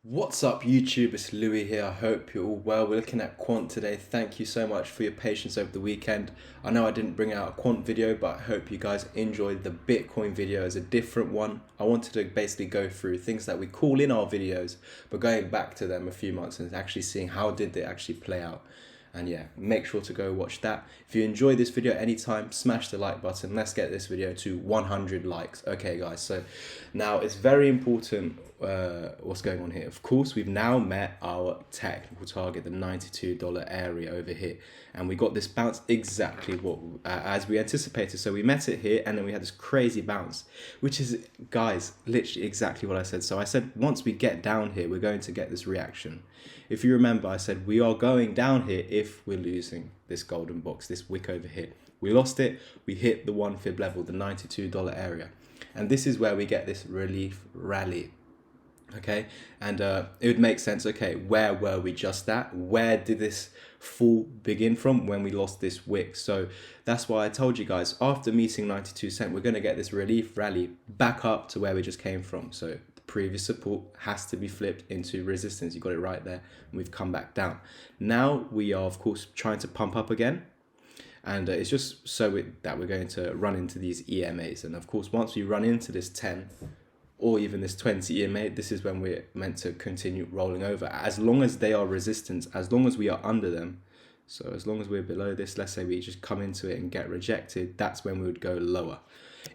What's up YouTube, it's Louis here. I hope you're all well. We're looking at Quant today. Thank you so much for your patience over the weekend. I know I didn't bring out a Quant video, but I hope you guys enjoyed the Bitcoin video as a different one. I wanted to basically go through things that we call in our videos, but going back to them a few months and actually seeing how did they actually play out. And yeah, make sure to go watch that. If you enjoyed this video at any time, smash the like button. Let's get this video to 100 likes. Okay guys, so now it's very important what's going on here. Of course, we've now met our technical target, the $92 area over here. And we got this bounce exactly what as we anticipated. So we met it here and then we had this crazy bounce, which is, guys, literally exactly what I said. So I said, once we get down here, we're going to get this reaction. If you remember, I said we are going down here if we're losing this golden box, this wick over here. We lost it, we hit the 1 fib level, the $92 area. And this is where we get this relief rally. Okay, and it would make sense. Okay, where were we just at? Where did this fall begin from when we lost this wick? So that's why I told you guys, after meeting 92 cent, we're going to get this relief rally back up to where we just came from. So the previous support has to be flipped into resistance. You got it right there, and we've come back down. Now we are, of course, trying to pump up again. And it's just so that we're going to run into these EMAs. And of course, once we run into this 10, or even this 20 EMA, this is when we're meant to continue rolling over. As long as they are resistance, as long as we are under them, so as long as we're below this, let's say we just come into it and get rejected, that's when we would go lower.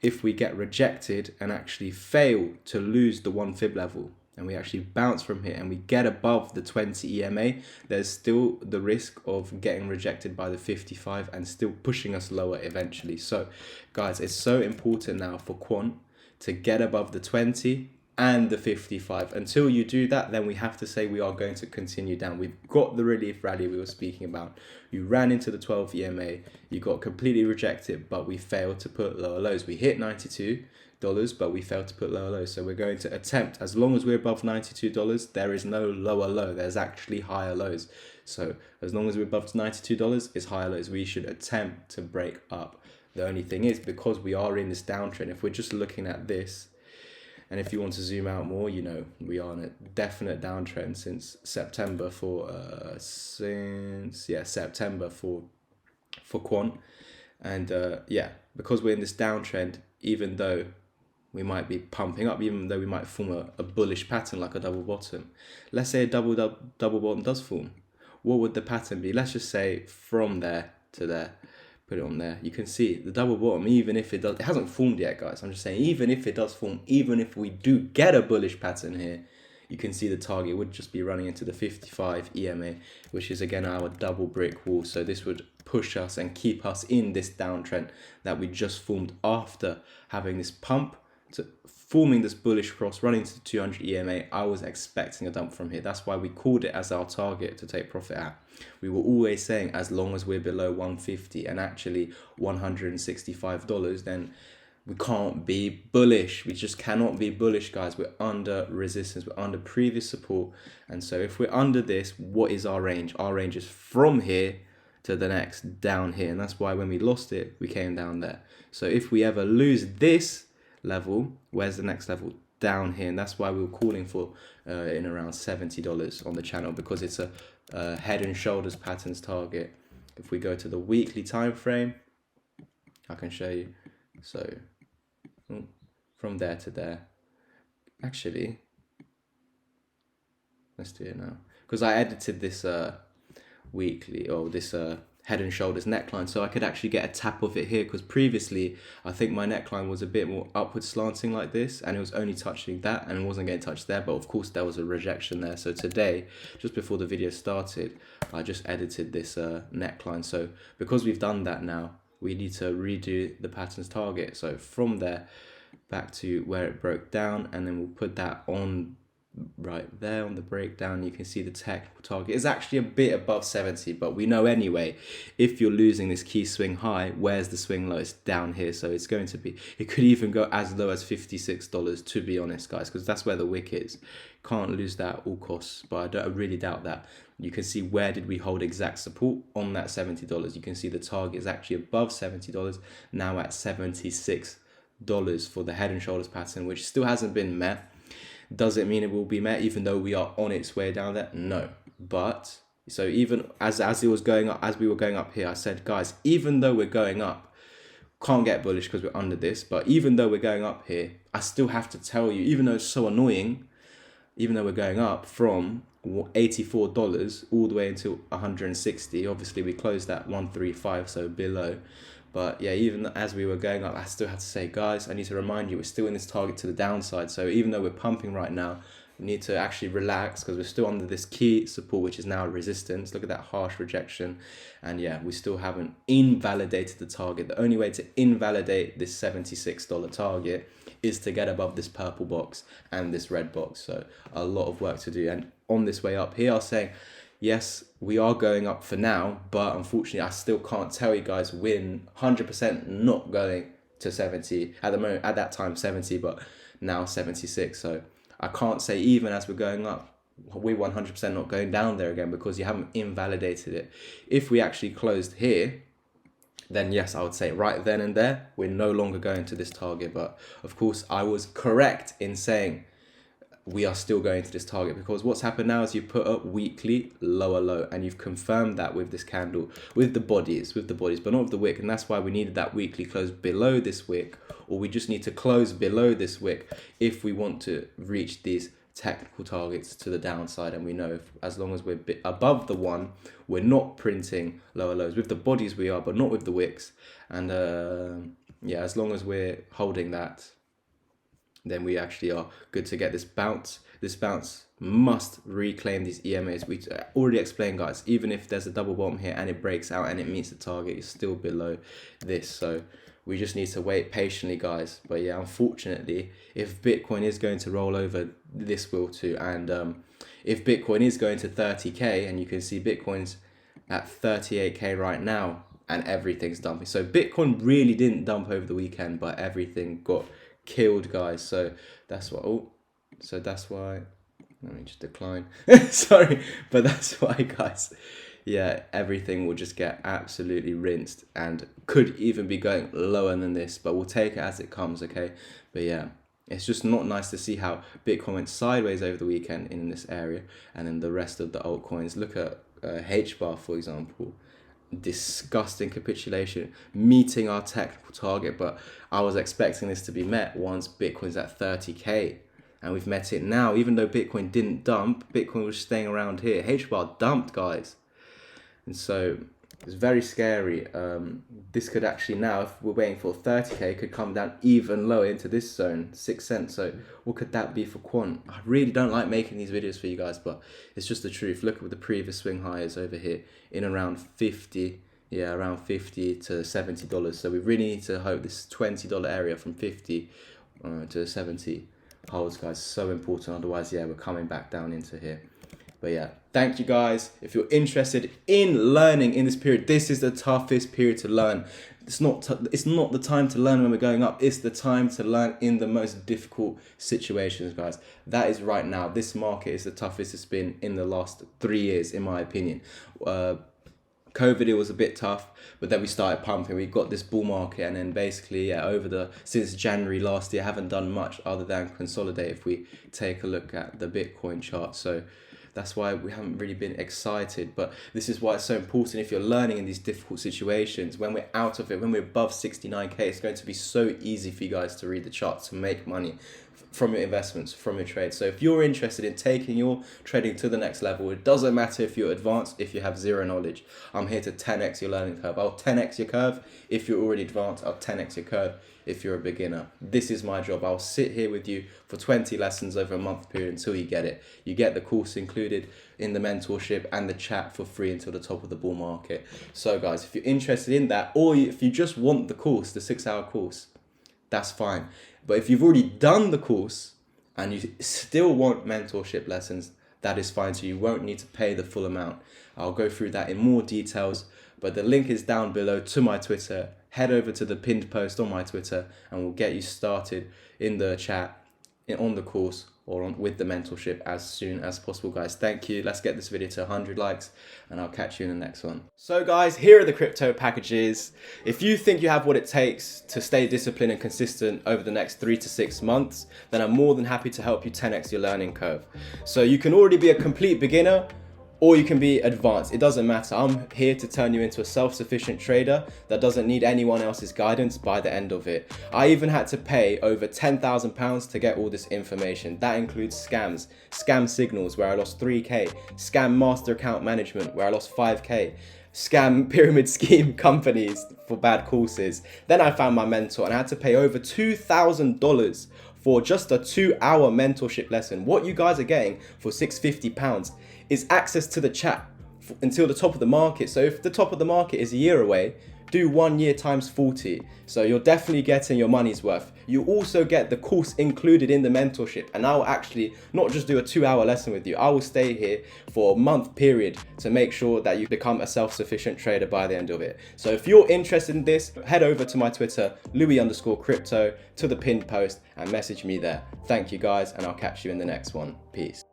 If we get rejected and actually fail to lose the 1 fib level, and we actually bounce from here and we get above the 20 EMA, there's still the risk of getting rejected by the 55 and still pushing us lower eventually. So guys, it's so important now for Quant to get above the 20 and the 55. Until you do that, then we have to say we are going to continue down. We've got the relief rally we were speaking about. You ran into the 12 EMA, you got completely rejected, but we failed to put lower lows. We hit $92, but we failed to put lower lows. So we're going to attempt, as long as we're above $92, there is no lower low. There's actually higher lows. So as long as we're above $92, it's higher lows. We should attempt to break up. The only thing is, because we are in this downtrend, if we're just looking at this, and if you want to zoom out more, you know, we are in a definite downtrend since September September for Quant. And yeah, because we're in this downtrend, even though we might be pumping up, even though we might form a bullish pattern like a double bottom. Let's say a double bottom does form. What would the pattern be? Let's just say from there to there. Put it on there. You can see the double bottom, even if it does, it hasn't formed yet, guys. I'm just saying, even if it does form, even if we do get a bullish pattern here, you can see the target would just be running into the 55 EMA, which is again our double brick wall. So this would push us and keep us in this downtrend that we just formed after having this pump to forming this bullish cross, running to 200 EMA. I was expecting a dump from here. That's why we called it as our target to take profit at. We were always saying, as long as we're below 150 and actually $165, then we can't be bullish. We just cannot be bullish, guys. We're under resistance. We're under previous support. And so if we're under this, what is our range? Our range is from here to the next down here. And that's why when we lost it, we came down there. So if we ever lose this level, where's the next level? Down here. And that's why we were calling for in around $70 on the channel, because it's a head and shoulders patterns target. If we go to the weekly time frame, I can show you. So from there to there, actually, let's do it now, because I edited this weekly, or this head and shoulders neckline, so I could actually get a tap of it here, because previously I think my neckline was a bit more upward slanting like this, and it was only touching that and it wasn't getting touched there, but of course there was a rejection there. So today, just before the video started, I just edited this neckline. So because we've done that now, we need to redo the patterns target. So from there back to where it broke down, and then we'll put that on right there on the breakdown. You can see the technical target is actually a bit above 70, but we know anyway, if you're losing this key swing high, where's the swing low? It's down here. So it's going to be, it could even go as low as $56, to be honest, guys, because that's where the wick is. Can't lose that at all costs, but I really doubt that. You can see, where did we hold exact support? On that $70. You can see the target is actually above $70, now at $76 for the head and shoulders pattern, which still hasn't been met. Does it mean it will be met even though we are on its way down there? No. But so even as it was going up, as we were going up here, I said, guys, even though we're going up, can't get bullish because we're under this, but even though we're going up here, I still have to tell you, even though it's so annoying, even though we're going up from $84 all the way until 160, obviously we closed at 135, so below. But yeah, even as we were going up, I still had to say, guys, I need to remind you, we're still in this target to the downside. So even though we're pumping right now, we need to actually relax because we're still under this key support, which is now resistance. Look at that harsh rejection. And yeah, we still haven't invalidated the target. The only way to invalidate this $76 target is to get above this purple box and this red box. So a lot of work to do. And on this way up here, I was saying, yes, we are going up for now, but unfortunately, I still can't tell you guys we're 100% not going to 70 at the moment. At that time, 70, but now 76. So I can't say even as we're going up, we're 100% not going down there again because you haven't invalidated it. If we actually closed here, then yes, I would say right then and there, we're no longer going to this target. But of course, I was correct in saying we are still going to this target because what's happened now is you put up weekly lower low and you've confirmed that with this candle, with the bodies, but not with the wick. And that's why we needed that weekly close below this wick, or we just need to close below this wick if we want to reach these technical targets to the downside. And we know as long as we're above the one, we're not printing lower lows. With the bodies we are, but not with the wicks. And yeah, as long as we're holding that, then we actually are good to get this bounce. This bounce must reclaim these EMAs. We already explained, guys, even if there's a double bottom here and it breaks out and it meets the target, it's still below this. So we just need to wait patiently, guys. But yeah, unfortunately, if Bitcoin is going to roll over, this will too. And if Bitcoin is going to 30K, and you can see Bitcoin's at 38K right now and everything's dumping. So Bitcoin really didn't dump over the weekend, but everything got killed, guys. So that's what that's why let me just decline sorry, but that's why, guys, yeah, everything will just get absolutely rinsed and could even be going lower than this, but we'll take it as it comes, okay? But yeah, it's just not nice to see how Bitcoin went sideways over the weekend in this area, and then the rest of the altcoins. Look at HBAR, for example. Disgusting capitulation, meeting our technical target, but I was expecting this to be met once Bitcoin's at 30K, and we've met it now. Even though Bitcoin didn't dump, Bitcoin was staying around here. HBAR dumped, guys, and so it's very scary. This could actually now, if we're waiting for 30K, could come down even lower into this zone, 6 cents. So what could that be for Quant? I really don't like making these videos for you guys, but it's just the truth. Look at the previous swing highs over here in around 50, yeah, around 50 to $70. So we really need to hope this $20 area from 50 to 70 holds, guys. So important. Otherwise, yeah, we're coming back down into here. But yeah, thank you, guys. If you're interested in learning in this period, this is the toughest period to learn. It's not the time to learn when we're going up. It's the time to learn in the most difficult situations, guys. That is right now. This market is the toughest it's been in the last 3 years, in my opinion. COVID, it was a bit tough, but then we started pumping. We got this bull market, and then basically, yeah, since January last year, haven't done much other than consolidate. If we take a look at the Bitcoin chart, so that's why we haven't really been excited. But this is why it's so important if you're learning in these difficult situations. When we're out of it, when we're above 69K, it's going to be so easy for you guys to read the chart, to make money from your investments, from your trades. So if you're interested in taking your trading to the next level, it doesn't matter if you're advanced, if you have zero knowledge. I'm here to 10x your learning curve. I'll 10x your curve if you're already advanced. I'll 10x your curve if you're a beginner. This is my job. I'll sit here with you for 20 lessons over a month period until you get it. You get the course included in the mentorship and the chat for free until the top of the bull market. So guys, if you're interested in that, or if you just want the course, the 6-hour course, that's fine. But if you've already done the course and you still want mentorship lessons, that is fine. So you won't need to pay the full amount. I'll go through that in more details, but the link is down below to my Twitter. Head over to the pinned post on my Twitter and we'll get you started in the chat, on the course, or on with the mentorship as soon as possible, guys. Thank you. Let's get this video to 100 likes and I'll catch you in the next one. So guys, here are the crypto packages. If you think you have what it takes to stay disciplined and consistent over the next 3 to 6 months, then I'm more than happy to help you 10x your learning curve. So you can already be a complete beginner, or you can be advanced. It doesn't matter. I'm here to turn you into a self-sufficient trader that doesn't need anyone else's guidance by the end of it. I even had to pay over £10,000 to get all this information. That includes scams, scam signals where I lost 3K, scam master account management where I lost 5K, scam pyramid scheme companies for bad courses. Then I found my mentor and I had to pay over $2,000 for just a 2-hour mentorship lesson. What you guys are getting for £650 is access to the chat until the top of the market. So if the top of the market is a year away, do 1 year times 40. So you're definitely getting your money's worth. You also get the course included in the mentorship, and I'll actually not just do a 2-hour lesson with you. I will stay here for a month period to make sure that you become a self-sufficient trader by the end of it. So if you're interested in this, head over to my Twitter, Louis_crypto, to the pinned post and message me there. Thank you guys, and I'll catch you in the next one. Peace.